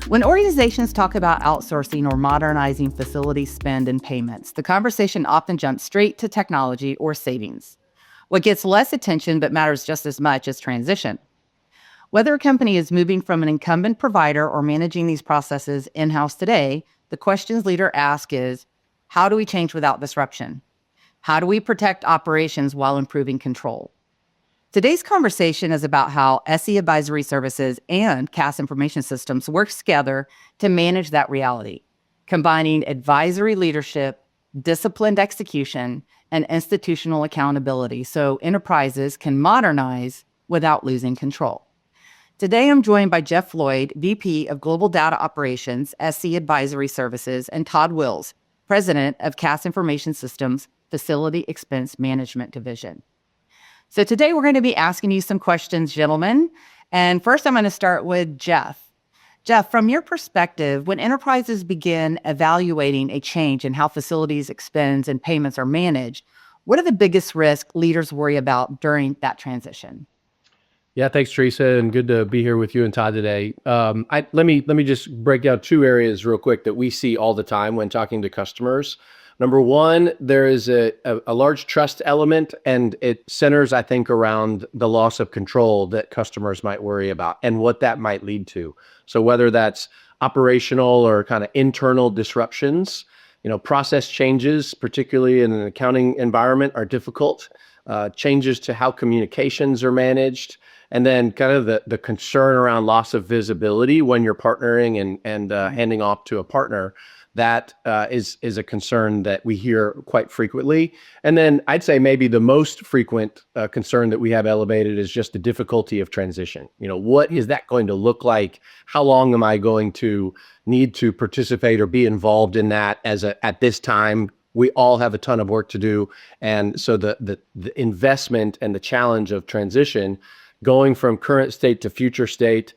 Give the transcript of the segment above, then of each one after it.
When organizations talk about outsourcing or modernizing facility spend and payments, the conversation often jumps straight to technology or savings. What gets less attention but matters just as much is transition. Whether a company is moving from an incumbent provider or managing these processes in-house today, the questions leaders ask is, how do we change without disruption? How do we protect operations while improving control? Today's conversation is about how SE Advisory Services and CAS Information Systems work together to manage that reality, combining advisory leadership, disciplined execution, and institutional accountability so enterprises can modernize without losing control. Today, I'm joined by Jeff Floyd, VP of Global Data Operations, SE Advisory Services, and Todd Wills, President of CAS Information Systems Facility Expense Management Division. So today we're going to be asking you some questions, gentlemen. And first I'm going to start with Jeff. Jeff, from your perspective, when enterprises begin evaluating a change in how facilities expense and payments are managed, what are the biggest risks leaders worry about during that transition? Yeah, thanks, Teresa, and good to be here with you and Todd today. Let me just break down two areas real quick that we see all the time when talking to customers. Number one, there is a large trust element, and it centers, I think, around the loss of control that customers might worry about and what that might lead to. So whether that's operational or kind of internal disruptions, process changes, particularly in an accounting environment, are difficult. Changes to how communications are managed, and then kind of the concern around loss of visibility when you're partnering and handing off to a partner. That is a concern that we hear quite frequently. And then I'd say maybe the most frequent concern that we have elevated is just the difficulty of transition. What is that going to look like? How long am I going to need to participate or be involved in that at this time? We all have a ton of work to do. And so the investment and the challenge of transition, going from current state to future state,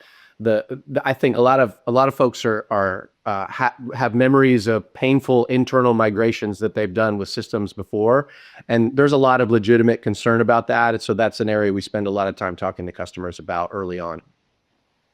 I think a lot of folks have memories of painful internal migrations that they've done with systems before, and there's a lot of legitimate concern about that. And so that's an area we spend a lot of time talking to customers about early on.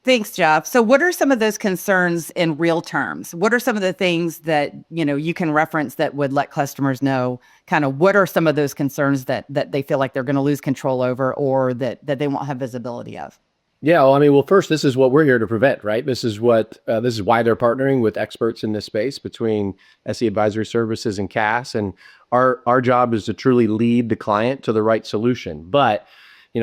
Thanks, Jeff. So what are some of those concerns in real terms? What are some of the things that you can reference that would let customers know kind of what are some of those concerns that they feel like they're going to lose control over or that they won't have visibility of? Yeah, well, first, this is what we're here to prevent, right? This is why they're partnering with experts in this space between SE Advisory Services and CAS, and our job is to truly lead the client to the right solution. But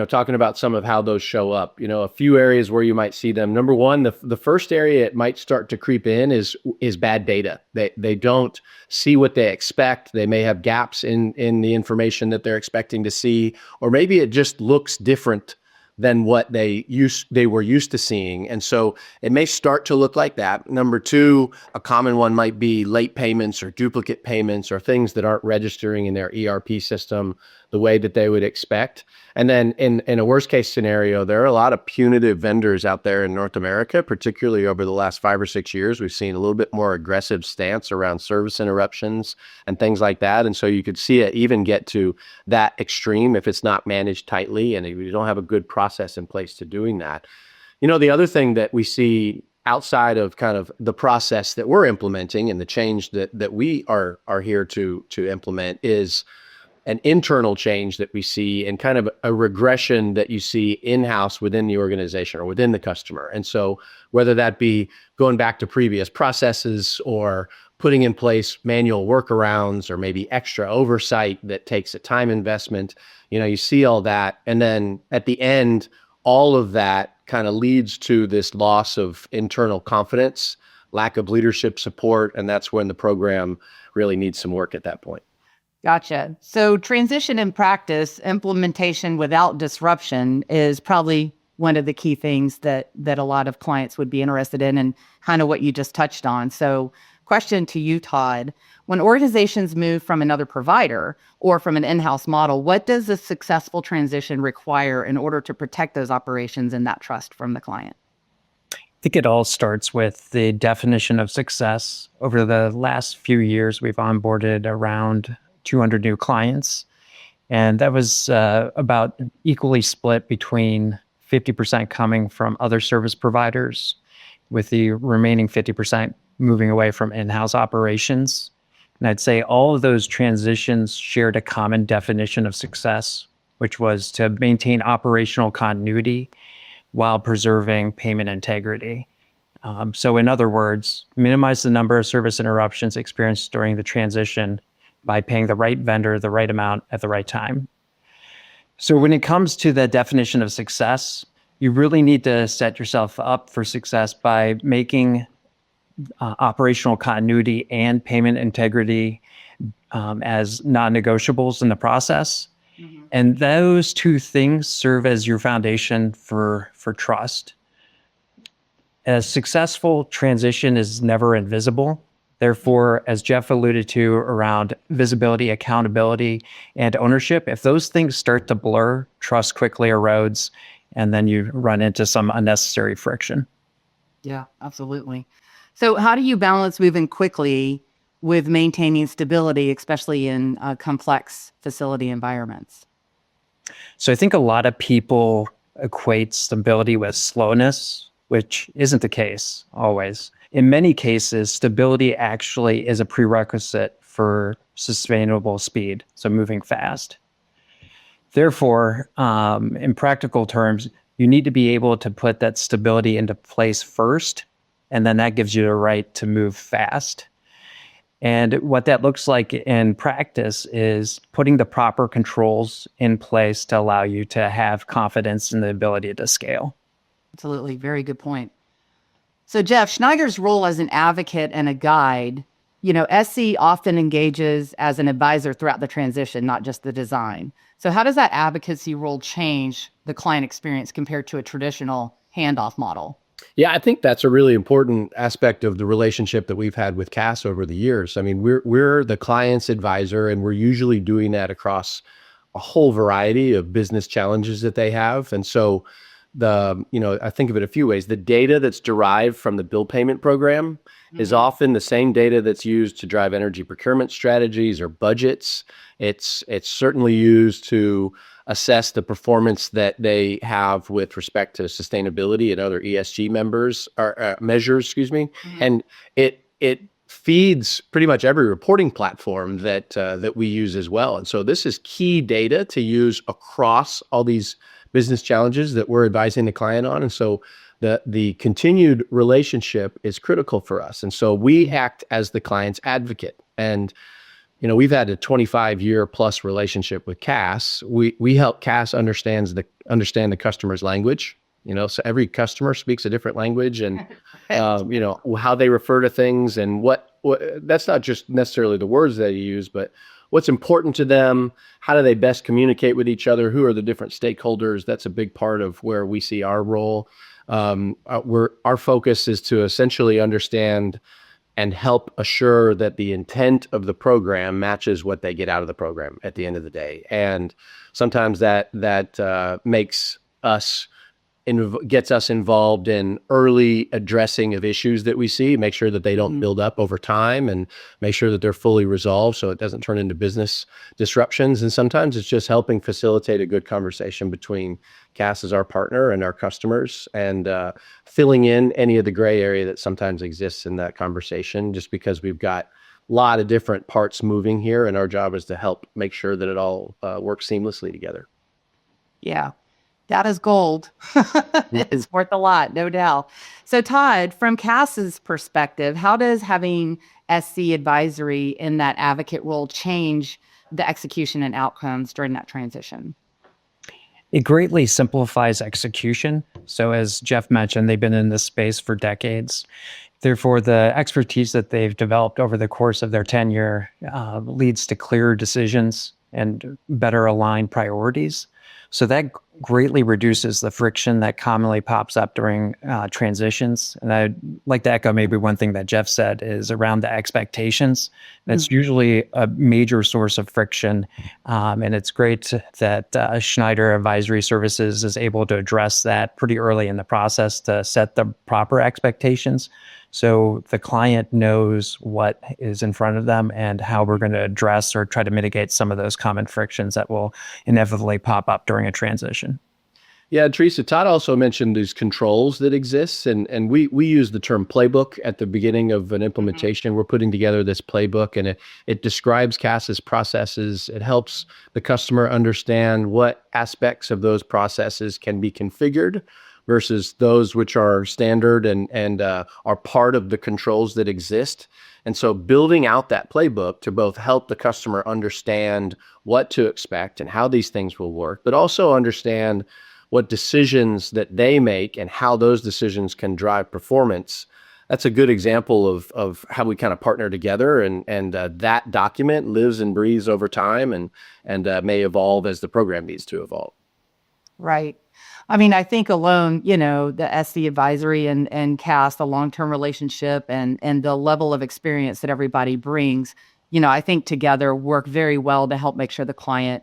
talking about some of how those show up, a few areas where you might see them. Number one, the first area it might start to creep in is bad data. They don't see what they expect. They may have gaps in the information that they're expecting to see, or maybe it just looks different than what they were used to seeing. And so it may start to look like that. Number two, a common one might be late payments or duplicate payments or things that aren't registering in their ERP system the way that they would expect. And then in a worst case scenario, there are a lot of punitive vendors out there in North America, particularly over the last 5 or 6 years. We've seen a little bit more aggressive stance around service interruptions and things like that. And so you could see it even get to that extreme if it's not managed tightly and if you don't have a good process in place to doing that. The other thing that we see outside of kind of the process that we're implementing and the change that we are here to implement is an internal change that we see and kind of a regression that you see in-house within the organization or within the customer. And so whether that be going back to previous processes or putting in place manual workarounds or maybe extra oversight that takes a time investment, you see all that. And then at the end, all of that kind of leads to this loss of internal confidence, lack of leadership support, and that's when the program really needs some work at that point. Gotcha. So transition in practice, implementation without disruption is probably one of the key things that a lot of clients would be interested in and kind of what you just touched on. So question to you, Todd, when organizations move from another provider or from an in-house model, what does a successful transition require in order to protect those operations and that trust from the client? I think it all starts with the definition of success. Over the last few years, we've onboarded around 200 new clients. And that was about equally split between 50% coming from other service providers, with the remaining 50% moving away from in-house operations. And I'd say all of those transitions shared a common definition of success, which was to maintain operational continuity while preserving payment integrity. So in other words, minimize the number of service interruptions experienced during the transition by paying the right vendor the right amount at the right time. So when it comes to the definition of success, you really need to set yourself up for success by making operational continuity and payment integrity as non-negotiables in the process. Mm-hmm. And those two things serve as your foundation for trust. A successful transition is never invisible. Therefore, as Jeff alluded to around visibility, accountability, and ownership, if those things start to blur, trust quickly erodes, and then you run into some unnecessary friction. Yeah, absolutely. So how do you balance moving quickly with maintaining stability, especially in complex facility environments? So I think a lot of people equate stability with slowness, which isn't the case always. In many cases, stability actually is a prerequisite for sustainable speed, so moving fast. Therefore, in practical terms, you need to be able to put that stability into place first, and then that gives you the right to move fast. And what that looks like in practice is putting the proper controls in place to allow you to have confidence in the ability to scale. Absolutely. Very good point. So Jeff, Schneider's role as an advocate and a guide, SC often engages as an advisor throughout the transition, not just the design. So how does that advocacy role change the client experience compared to a traditional handoff model? Yeah, I think that's a really important aspect of the relationship that we've had with Cass over the years. I mean, we're the client's advisor, and we're usually doing that across a whole variety of business challenges that they have. And so I think of it a few ways. The data that's derived from the bill payment program is often the same data that's used to drive energy procurement strategies or budgets. It's certainly used to assess the performance that they have with respect to sustainability and other ESG measures, excuse me. Mm-hmm. And it feeds pretty much every reporting platform that we use as well. And so this is key data to use across all these business challenges that we're advising the client on. And so the continued relationship is critical for us. And so we act as the client's advocate. And we've had a 25-year plus relationship with Cass. We help Cass understand the customer's language. So every customer speaks a different language, and how they refer to things, and what that's not just necessarily the words they use, but what's important to them. How do they best communicate with each other? Who are the different stakeholders? That's a big part of where we see our role. Our focus is to essentially understand and help assure that the intent of the program matches what they get out of the program at the end of the day. And sometimes that gets us involved in early addressing of issues that we see, make sure that they don't build up over time, and make sure that they're fully resolved so it doesn't turn into business disruptions. And sometimes it's just helping facilitate a good conversation between Cass as our partner and our customers, and filling in any of the gray area that sometimes exists in that conversation, just because we've got a lot of different parts moving here, and our job is to help make sure that it all works seamlessly together. Yeah. That is gold. It's worth a lot, no doubt. So Todd, from Cass's perspective, how does having SC advisory in that advocate role change the execution and outcomes during that transition? It greatly simplifies execution. So as Jeff mentioned, they've been in this space for decades. Therefore, the expertise that they've developed over the course of their tenure leads to clearer decisions and better aligned priorities. So that greatly reduces the friction that commonly pops up during transitions. And I'd like to echo maybe one thing that Jeff said is around the expectations. That's usually a major source of friction. And it's great that Schneider Advisory Services is able to address that pretty early in the process to set the proper expectations. So the client knows what is in front of them and how we're going to address or try to mitigate some of those common frictions that will inevitably pop up during a transition. Yeah, Teresa, Todd also mentioned these controls that exist, and we use the term playbook at the beginning of an implementation. We're putting together this playbook, and it describes CAS's processes. It helps the customer understand what aspects of those processes can be configured versus those which are standard and are part of the controls that exist. And so building out that playbook to both help the customer understand what to expect and how these things will work, but also understand what decisions that they make and how those decisions can drive performance. That's a good example of how we kind of partner together, and that document lives and breathes over time and may evolve as the program needs to evolve. Right. I mean, I think alone, the SC advisory and CAS, the long-term relationship and the level of experience that everybody brings, I think together work very well to help make sure the client,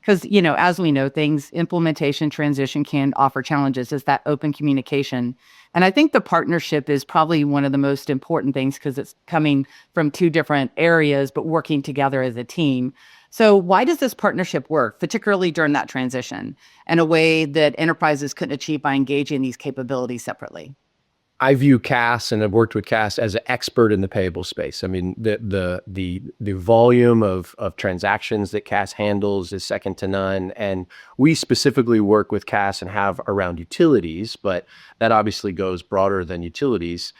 because, as we know, implementation, transition can offer challenges, is that open communication. And I think the partnership is probably one of the most important things because it's coming from two different areas, but working together as a team. So why does this partnership work, particularly during that transition, in a way that enterprises couldn't achieve by engaging these capabilities separately? I view CAS and have worked with CAS as an expert in the payable space. I mean, the volume of transactions that CAS handles is second to none. And we specifically work with CAS and have around utilities, but that obviously goes broader than utilities.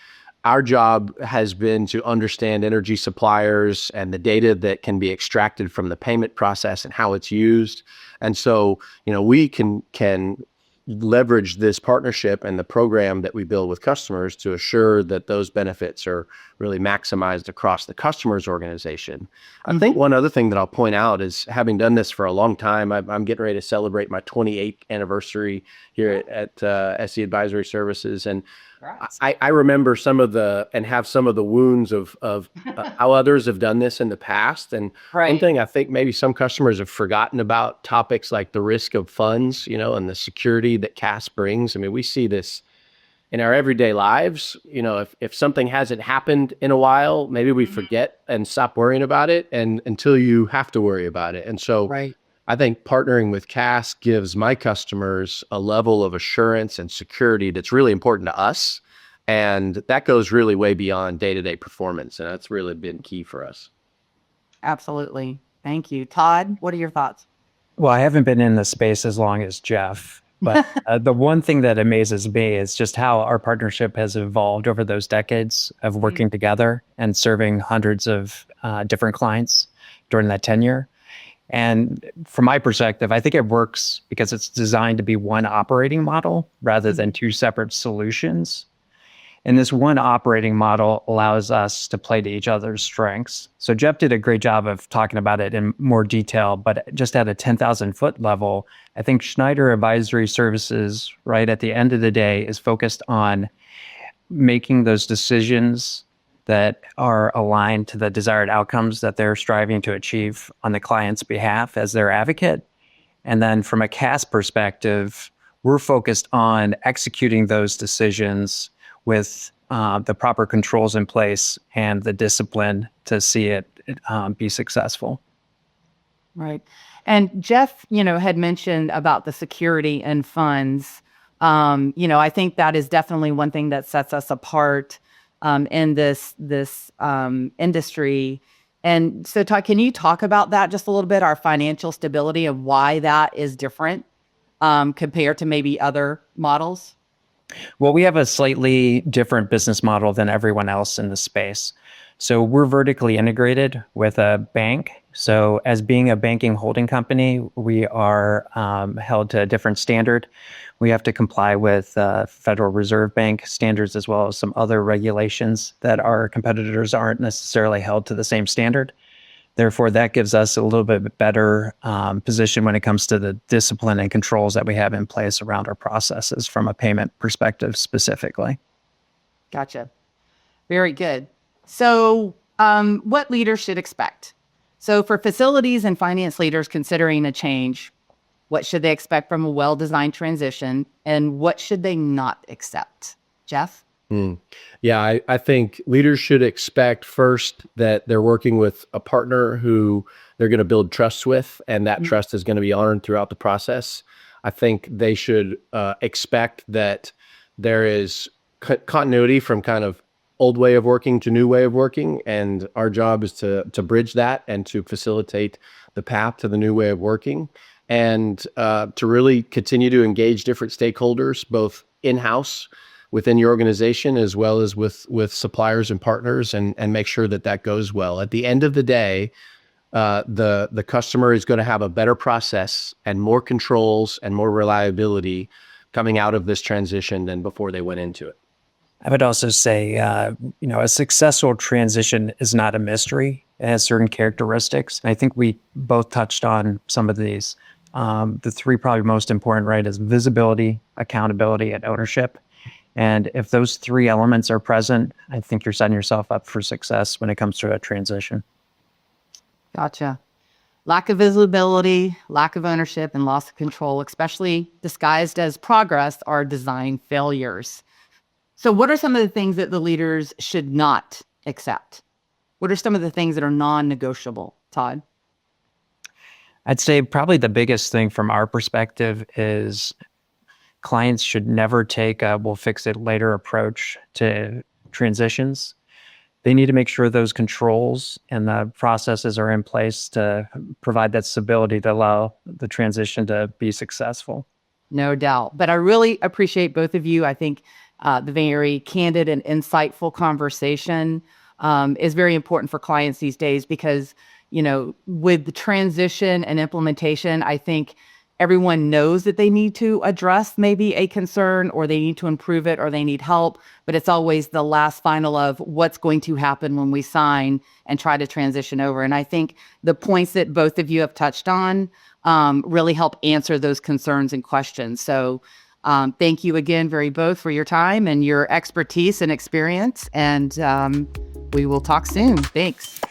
Our job has been to understand energy suppliers and the data that can be extracted from the payment process and how it's used. And so, we can leverage this partnership and the program that we build with customers to assure that those benefits are really maximized across the customer's organization. I think one other thing that I'll point out is, having done this for a long time, I'm getting ready to celebrate my 28th anniversary here at SC Advisory Services. And I remember some of the wounds of how others have done this in the past. And one thing I think maybe some customers have forgotten about topics like the risk of funds, and the security that CAS brings. I mean, we see this in our everyday lives. If something hasn't happened in a while, maybe we forget and stop worrying about it, and until you have to worry about it. And so I think partnering with CAS gives my customers a level of assurance and security that's really important to us. And that goes really way beyond day-to-day performance. And that's really been key for us. Absolutely. Thank you. Todd, what are your thoughts? Well, I haven't been in the space as long as Jeff, but the one thing that amazes me is just how our partnership has evolved over those decades of working together and serving hundreds of different clients during that tenure. And from my perspective, I think it works because it's designed to be one operating model rather than two separate solutions. And this one operating model allows us to play to each other's strengths. So Jeff did a great job of talking about it in more detail, but just at a 10,000 foot level, I think Schneider Advisory Services, right at the end of the day, is focused on making those decisions that are aligned to the desired outcomes that they're striving to achieve on the client's behalf as their advocate. And then from a CAS perspective, we're focused on executing those decisions with the proper controls in place and the discipline to see it be successful. Right. And Jeff, had mentioned about the security and funds. I think that is definitely one thing that sets us apart in this industry. And so, Todd, can you talk about that just a little bit, our financial stability of why that is different compared to maybe other models? Well, we have a slightly different business model than everyone else in the space. So we're vertically integrated with a bank. So as being a banking holding company, we are held to a different standard. We have to comply with Federal Reserve Bank standards as well as some other regulations that our competitors aren't necessarily held to the same standard. Therefore, that gives us a little bit better position when it comes to the discipline and controls that we have in place around our processes from a payment perspective specifically. Gotcha. Very good. So, what leaders should expect? So, for facilities and finance leaders considering a change, what should they expect from a well-designed transition, and what should they not accept? Jeff? Yeah, I think leaders should expect first that they're working with a partner who they're going to build trust with, and that trust is going to be honored throughout the process. I think they should expect that there is continuity from kind of old way of working to new way of working, and our job is to bridge that and to facilitate the path to the new way of working, and to really continue to engage different stakeholders, both in-house within your organization as well as with suppliers and partners, and make sure that that goes well. At the end of the day, the customer is going to have a better process and more controls and more reliability coming out of this transition than before they went into it. I would also say, a successful transition is not a mystery. It has certain characteristics. I think we both touched on some of these. The three probably most important, right, is visibility, accountability, and ownership. And if those three elements are present, I think you're setting yourself up for success when it comes to a transition. Gotcha. Lack of visibility, lack of ownership, and loss of control, especially disguised as progress, are design failures. So what are some of the things that the leaders should not accept? What are some of the things that are non-negotiable, Todd? I'd say probably the biggest thing from our perspective is clients should never take a we'll fix it later approach to transitions. They need to make sure those controls and the processes are in place to provide that stability to allow the transition to be successful. No doubt. But I really appreciate both of you. I think the very candid and insightful conversation is very important for clients these days because, with the transition and implementation, I think everyone knows that they need to address maybe a concern or they need to improve it or they need help, but it's always the last final of what's going to happen when we sign and try to transition over. And I think the points that both of you have touched on really help answer those concerns and questions. So thank you again, both for your time and your expertise and experience. And we will talk soon. Thanks.